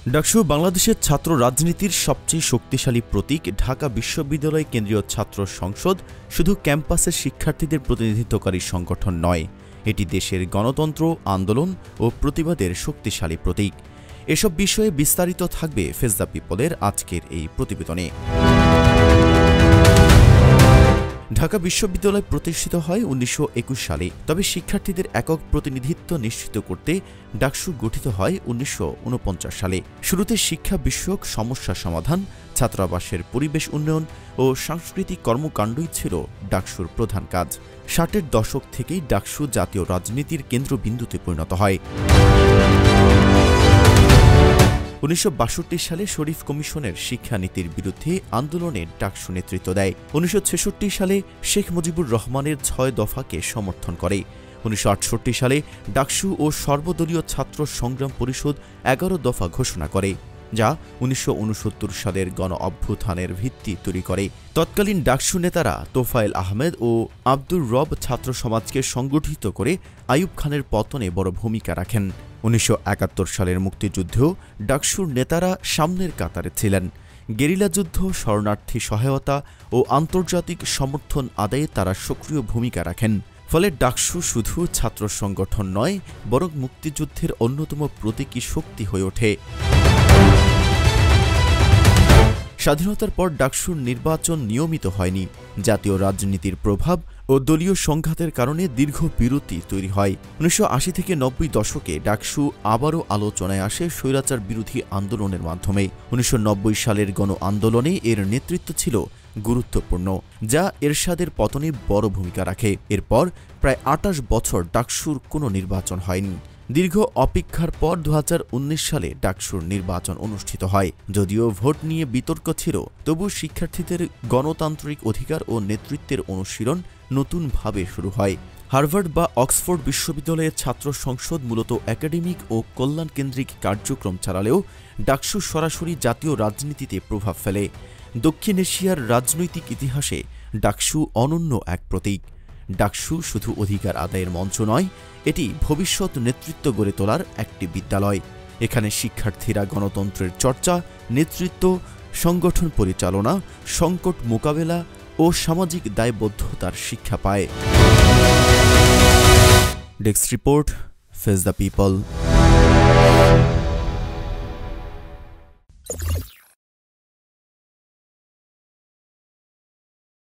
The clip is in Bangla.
ডাকসু বাংলাদেশের ছাত্র রাজনীতির সবচেয়ে শক্তিশালী প্রতীক। ঢাকা বিশ্ববিদ্যালয় কেন্দ্রীয় ছাত্র সংসদ শুধু ক্যাম্পাসের শিক্ষার্থীদের প্রতিনিধিত্বকারী সংগঠন নয়, এটি দেশের গণতন্ত্র, আন্দোলন ও প্রতিবাদের শক্তিশালী প্রতীক। এসব বিষয়ে বিস্তারিত থাকবে ফেজ দ্য পিপলের আজকের এই প্রতিবেদনে। ঢাকা বিশ্ববিদ্যালয় প্রতিষ্ঠিত হয় ১৯২১ সালে, তবে শিক্ষার্থীদের একক প্রতিনিধিত্ব নিশ্চিত করতে ডাকসু গঠিত হয় ১৯৪৯ সালে। শুরুতে শিক্ষা বিষয়ক সমস্যা সমাধান, ছাত্রাবাসের পরিবেশ উন্নয়ন ও সাংস্কৃতিক কর্মকাণ্ডই ছিল ডাকসুর প্রধান কাজ। ৬০-এর দশক থেকেই ডাকসু জাতীয় রাজনীতির কেন্দ্রবিন্দুতে পরিণত হয়। ১৯৬২ সালে শরীফ কমিশনের শিক্ষানীতির বিরুদ্ধে আন্দোলনে ডাকসু নেতৃত্ব দেয়। ১৯৬৬ সালে শেখ মুজিবুর রহমানের ৬ দফাকে সমর্থন করে। ১৯৬৮ সালে ডাকসু ও সর্বদলীয় ছাত্র সংগ্রাম পরিষদ ১১ দফা ঘোষণা করে, যা ১৯৬৯ সালের গণ অভ্যুত্থানের ভিত্তি তৈরি করে। তৎকালীন ডাকসু নেতারা তোফায়েল আহমেদ ও আব্দুর রব ছাত্র সমাজকে সংগঠিত করে আইয়ুব খানের পতনে বড় ভূমিকা রাখেন। ১৯৭১ সালের মুক্তিযুদ্ধেও ডাকসুর নেতারা সামনের কাতারে ছিলেন। গেরিলা যুদ্ধ, শরণার্থী সহায়তা ও আন্তর্জাতিক সমর্থন আদায়ে তারা সক্রিয় ভূমিকা রাখেন। ফলে ডাকসু শুধু ছাত্র সংগঠন নয়, বরং মুক্তিযুদ্ধের অন্যতম প্রতীকী শক্তি হয়ে ওঠে। স্বাধীনতার পর ডাকসুর নির্বাচন নিয়মিত হয়নি। জাতীয় রাজনীতির প্রভাব ও দলীয় সংঘাতের কারণে দীর্ঘ বিরতি তৈরি হয়। ১৯৮০ থেকে ৯০ দশকে ডাকসু আবারও আলোচনায় আসে স্বৈরাচার বিরোধী আন্দোলনের মাধ্যমে। ১৯৯০ সালের গণ আন্দোলনে এর নেতৃত্ব ছিল গুরুত্বপূর্ণ, যা এরশাদের পতনে বড় ভূমিকা রাখে। এরপর প্রায় ২৮ বছর ডাকসুর কোনো নির্বাচন হয়নি। দীর্ঘ অপেক্ষার পর ২০১৯ সালে ডাকসুর নির্বাচন অনুষ্ঠিত হয়। যদিও ভোট নিয়ে বিতর্ক ছিল, তবু শিক্ষার্থীদের গণতান্ত্রিক অধিকার ও নেতৃত্বের অনুশীলন নতুনভাবে শুরু হয়। হার্ভার্ড বা অক্সফোর্ড বিশ্ববিদ্যালয়ের ছাত্র সংসদ মূলত একাডেমিক ও কল্যাণকেন্দ্রিক কার্যক্রম চালালেও ডাকসু সরাসরি জাতীয় রাজনীতিতে প্রভাব ফেলে। দক্ষিণ এশিয়ার রাজনৈতিক ইতিহাসে ডাকসু অনন্য এক প্রতীক। ডাকসু শুধু অধিকার আদায়ের মঞ্চ নয়, এটি ভবিষ্যৎ নেতৃত্ব গড়ে তোলার একটি বিদ্যালয়। এখানে শিক্ষার্থীরা গণতন্ত্রের চর্চা, নেতৃত্ব, সংগঠন পরিচালনা, সংকট মোকাবেলা ও সামাজিক দায়বদ্ধতার শিক্ষা পায়। Desk report, phase the people.